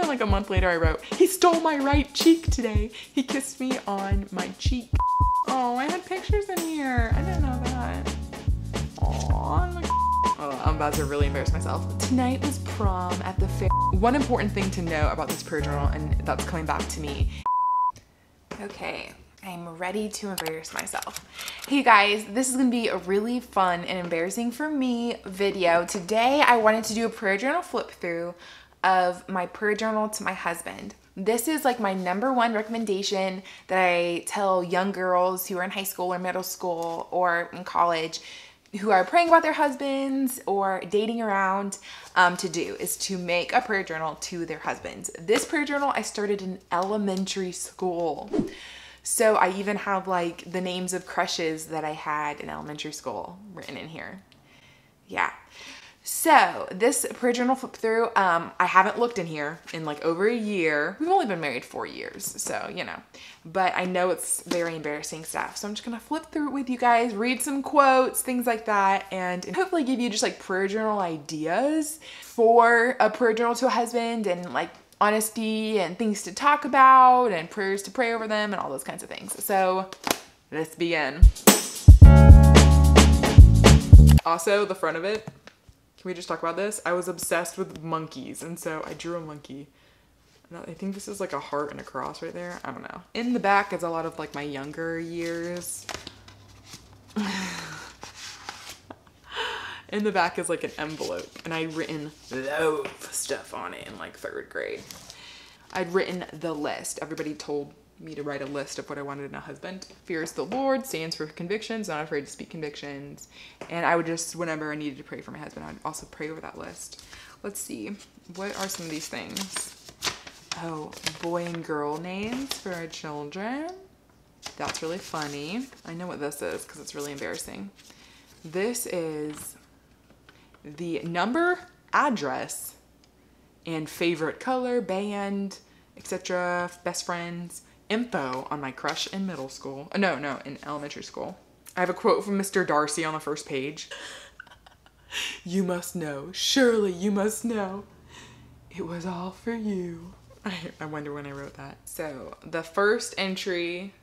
then like a month later I wrote, he stole my right cheek today. He kissed me on my cheek. Oh, I had pictures in here. I didn't know that. Aww. Oh, I'm about to really embarrass myself. Tonight was prom at the fair. One important thing to know about this prayer journal, and that's coming back to me. Okay, I'm ready to embarrass myself. Hey guys, this is gonna be a really fun and embarrassing for me video. Today, I wanted to do a prayer journal flip through of my prayer journal to my husband. This is like my #1 recommendation that I tell young girls who are in high school or middle school or in college who are praying about their husbands or dating around to do, is to make a prayer journal to their husbands. This prayer journal I started in elementary school. So I even have like the names of crushes that I had in elementary school written in here. Yeah. So this prayer journal flip through, I haven't looked in here in like over a year. We've only been married 4 years, so you know, but I know it's very embarrassing stuff. So I'm just gonna flip through it with you guys, read some quotes, things like that, and hopefully give you just like prayer journal ideas for a prayer journal to a husband, and like honesty and things to talk about and prayers to pray over them and all those kinds of things. So let's begin. Also, the front of it, can we just talk about this? I was obsessed with monkeys, and so I drew a monkey. I think this is like a heart and a cross right there. I don't know. In the back is a lot of like my younger years. In the back is like an envelope, and I'd written love stuff on it in like 3rd grade. I'd written the list. Everybody told me to write a list of what I wanted in a husband. Fears the Lord, stands for convictions, not afraid to speak convictions. And I would just, whenever I needed to pray for my husband, I would also pray over that list. Let's see, what are some of these things? Oh, boy and girl names for our children. That's really funny. I know what this is because it's really embarrassing. This is the number, address, and favorite color, band, etc., best friends, info on my crush in middle school. In elementary school. I have a quote from Mr. Darcy on the first page. You must know, surely you must know, it was all for you. I wonder when I wrote that. So the first entry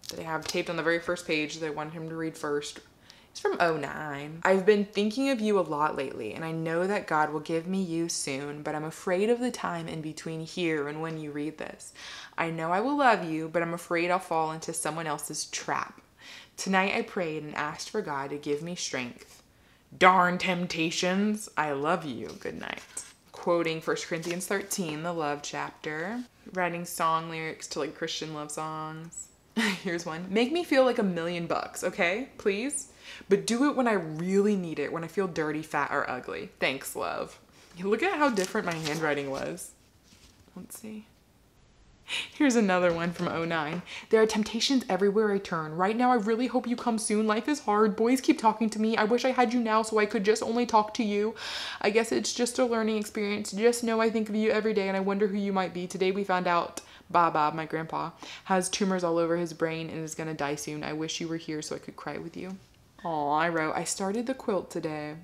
that I have taped on the very first page that I wanted him to read first, it's from 2009. I've been thinking of you a lot lately, and I know that God will give me you soon, but I'm afraid of the time in between here and when you read this. I know I will love you, but I'm afraid I'll fall into someone else's trap. Tonight I prayed and asked for God to give me strength. Darn temptations. I love you. Good night. Quoting 1 Corinthians 13, the love chapter. Writing song lyrics to like Christian love songs. Here's one. Make me feel like $1,000,000, okay? Please? But do it when I really need it, when I feel dirty, fat, or ugly. Thanks, love. Look at how different my handwriting was. Let's see. Here's another one from 2009. There are temptations everywhere I turn. Right now, I really hope you come soon. Life is hard. Boys keep talking to me. I wish I had you now so I could just only talk to you. I guess it's just a learning experience. Just know I think of you every day and I wonder who you might be. Today we found out Baba, my grandpa, has tumors all over his brain and is gonna die soon. I wish you were here so I could cry with you. Oh, I wrote, I started the quilt today,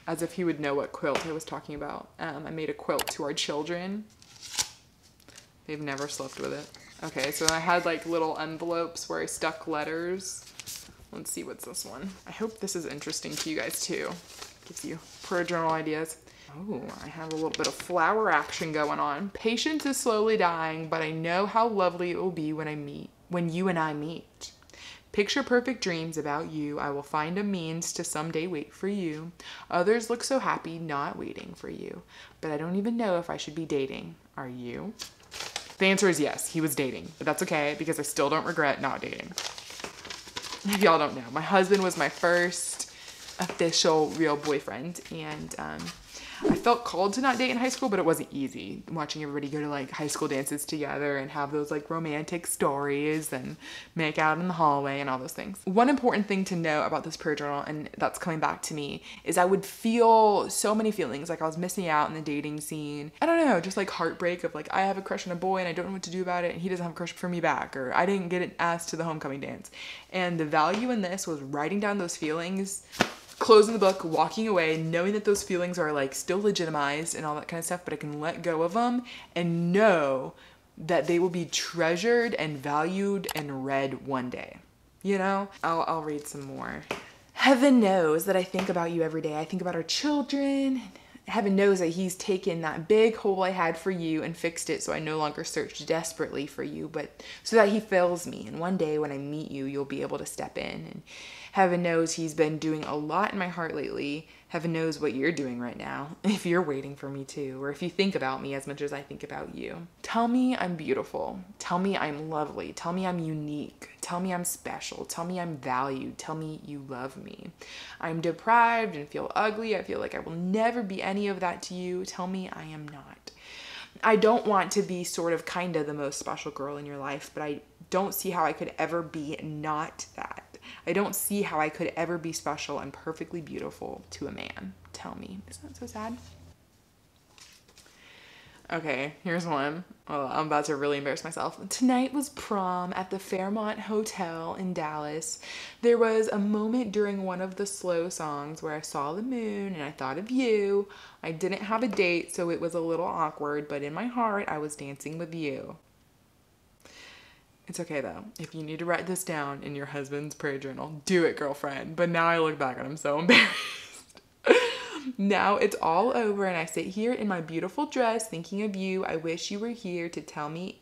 as if he would know what quilt I was talking about. I made a quilt to our children. They've never slept with it. Okay, so I had like little envelopes where I stuck letters. Let's see, what's this one? I hope this is interesting to you guys too. Gives you prayer journal ideas. Oh, I have a little bit of flower action going on. Patience is slowly dying, but I know how lovely it will be when you and I meet. Picture perfect dreams about you. I will find a means to someday wait for you. Others look so happy not waiting for you, but I don't even know if I should be dating. Are you? The answer is yes, he was dating, but that's okay because I still don't regret not dating. If y'all don't know, my husband was my first official real boyfriend, and I felt called to not date in high school, but it wasn't easy watching everybody go to like high school dances together and have those like romantic stories and make out in the hallway and all those things. One important thing to know about this prayer journal, and that's coming back to me, is I would feel so many feelings, like I was missing out in the dating scene. I don't know, just like heartbreak of like, I have a crush on a boy and I don't know what to do about it and he doesn't have a crush for me back, or I didn't get asked to the homecoming dance. And the value in this was writing down those feelings closing the book, walking away, knowing that those feelings are like still legitimized and all that kind of stuff, but I can let go of them and know that they will be treasured and valued and read one day. You know, I'll read some more. Heaven knows that I think about you every day. I think about our children. Heaven knows that he's taken that big hole I had for you and fixed it so I no longer search desperately for you, but so that he fills me. And one day when I meet you, you'll be able to step in. And heaven knows he's been doing a lot in my heart lately. Heaven knows what you're doing right now, if you're waiting for me too, or if you think about me as much as I think about you. Tell me I'm beautiful. Tell me I'm lovely. Tell me I'm unique. Tell me I'm special. Tell me I'm valued. Tell me you love me. I'm deprived and feel ugly. I feel like I will never be any of that to you. Tell me I am not. I don't want to be sort of kind of the most special girl in your life, but I don't see how I could ever be not that. I don't see how I could ever be special and perfectly beautiful to a man. Tell me. Isn't that so sad? Okay, here's one. Oh, I'm about to really embarrass myself. Tonight was prom at the Fairmont Hotel in Dallas. There was a moment during one of the slow songs where I saw the moon and I thought of you. I didn't have a date, so it was a little awkward, but in my heart, I was dancing with you. It's okay though. If you need to write this down in your husband's prayer journal, do it, girlfriend. But now I look back and I'm so embarrassed. Now it's all over and I sit here in my beautiful dress thinking of you. I wish you were here to tell me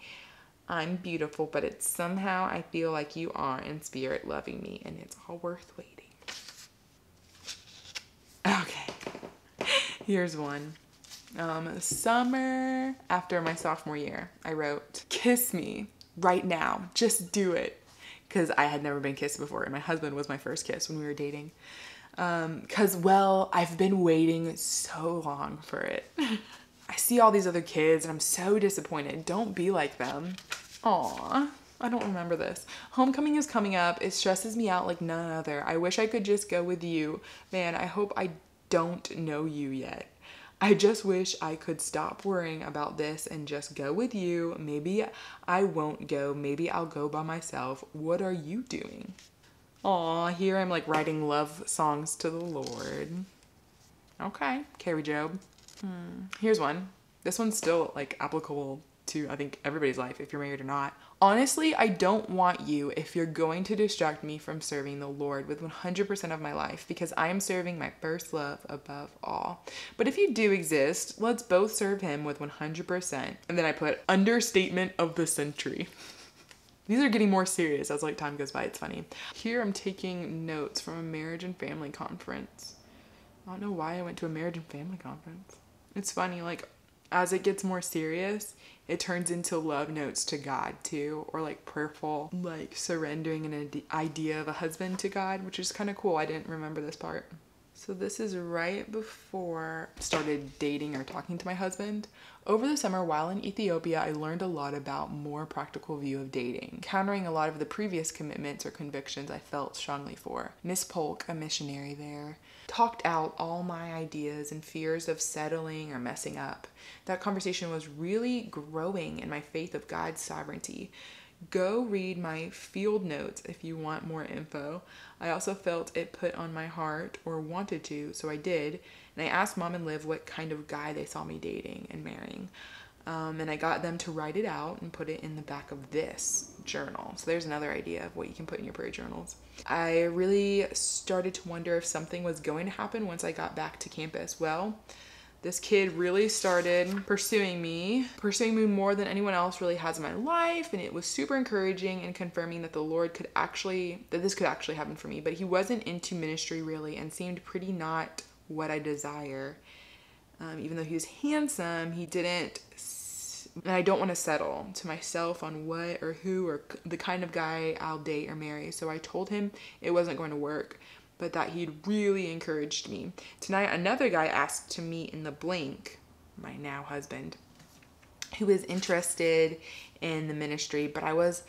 I'm beautiful, but it's somehow I feel like you are in spirit loving me and it's all worth waiting. Okay, here's one. Summer after my sophomore year, I wrote, kiss me right now, just do it. Because I had never been kissed before and my husband was my first kiss when we were dating. Because, well, I've been waiting so long for it. I see all these other kids and I'm so disappointed. Don't be like them. Aw, I don't remember this. Homecoming is coming up. It stresses me out like none other. I wish I could just go with you. Man, I hope I don't know you yet. I just wish I could stop worrying about this and just go with you. Maybe I won't go. Maybe I'll go by myself. What are you doing? Aw, here I'm like writing love songs to the Lord. Okay, Carrie Job. Here's one. This one's still like applicable to, I think, everybody's life, if you're married or not. Honestly, I don't want you if you're going to distract me from serving the Lord with 100% of my life, because I am serving my first love above all. But if you do exist, let's both serve him with 100%. And then I put understatement of the century. These are getting more serious as like time goes by. It's funny. Here I'm taking notes from a marriage and family conference. I don't know why I went to a marriage and family conference. It's funny, like as it gets more serious, it turns into love notes to God too, or like prayerful, like surrendering an idea of a husband to God, which is kind of cool. I didn't remember this part. So this is right before I started dating or talking to my husband. Over the summer while in Ethiopia, I learned a lot about more practical view of dating, countering a lot of the previous commitments or convictions I felt strongly for. Miss Polk, a missionary there, talked out all my ideas and fears of settling or messing up. That conversation was really growing in my faith of God's sovereignty. Go read my field notes if you want more info. I also felt it put on my heart, or wanted to, so I did. And I asked Mom and Liv what kind of guy they saw me dating and marrying. And I got them to write it out and put it in the back of this journal. So there's another idea of what you can put in your prayer journals. I really started to wonder if something was going to happen once I got back to campus. Well, this kid really started pursuing me more than anyone else really has in my life. And it was super encouraging and confirming that that this could actually happen for me. But he wasn't into ministry really and seemed pretty not what I desire. Even though he was handsome, he didn't, and I don't want to settle to myself on what or who or the kind of guy I'll date or marry. So I told him it wasn't going to work, but that he'd really encouraged me. Tonight, another guy asked to meet in the blank, my now husband, who was interested in the ministry, but I was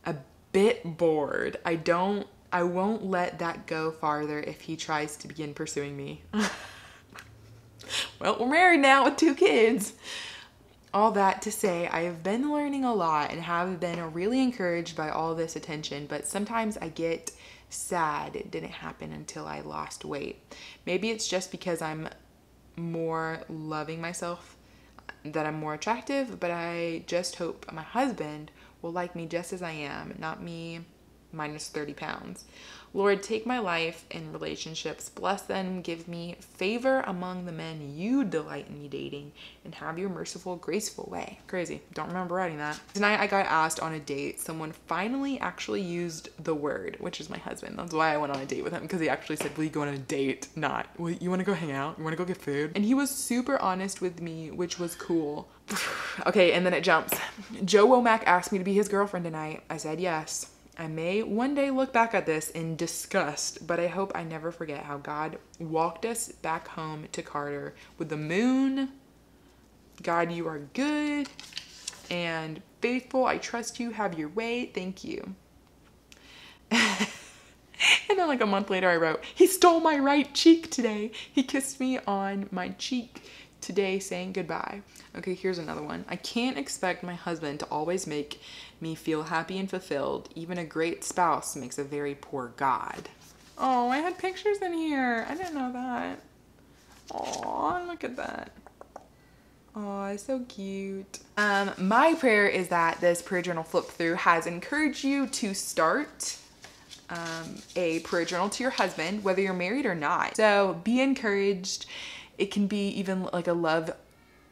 a bit bored. I won't let that go farther if he tries to begin pursuing me. Well, we're married now with 2 kids. All that to say, I have been learning a lot and have been really encouraged by all this attention, but sometimes I get sad it didn't happen until I lost weight. Maybe it's just because I'm more loving myself, that I'm more attractive, but I just hope my husband will like me just as I am, not me minus 30 pounds. Lord, take my life and relationships, bless them, give me favor among the men you delight in me dating, and have your merciful, graceful way. Crazy. Don't remember writing that. Tonight I got asked on a date. Someone finally actually used the word, which is my husband. That's why I went on a date with him, because he actually said, will you go on a date? Not, well, you want to go hang out? You want to go get food? And he was super honest with me, which was cool. Okay, and then it jumps. Joe Womack asked me to be his girlfriend tonight. I said yes. I may one day look back at this in disgust, but I hope I never forget how God walked us back home to Carter with the moon. God, you are good and faithful. I trust you. Have your way. Thank you. And then like a month later I wrote, he stole my right cheek today. He kissed me on my cheek today saying goodbye. Okay, here's another one. I can't expect my husband to always make me feel happy and fulfilled. Even a great spouse makes a very poor God. Oh, I had pictures in here. I didn't know that. Oh, look at that. Oh, it's so cute. My prayer is that this prayer journal flip through has encouraged you to start a prayer journal to your husband, whether you're married or not. So be encouraged. It can be even like a love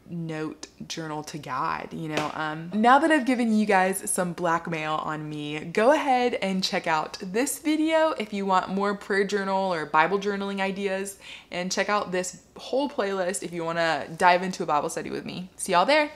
note journal to God, you know. Now that I've given you guys some blackmail on me, go ahead and check out this video if you want more prayer journal or Bible journaling ideas, and check out this whole playlist if you want to dive into a Bible study with me. See y'all there.